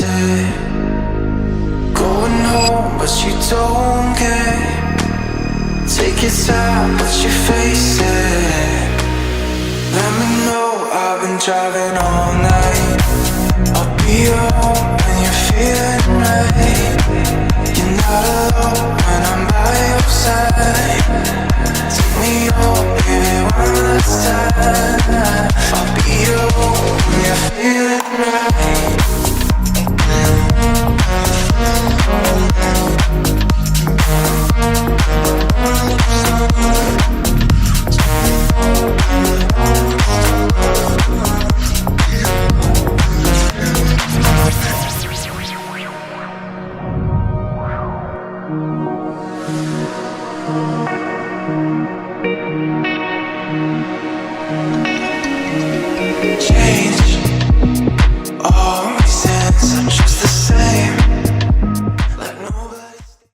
it. Going home, but you don't care. Take your time, but you face it. Let me know, I've been driving all night.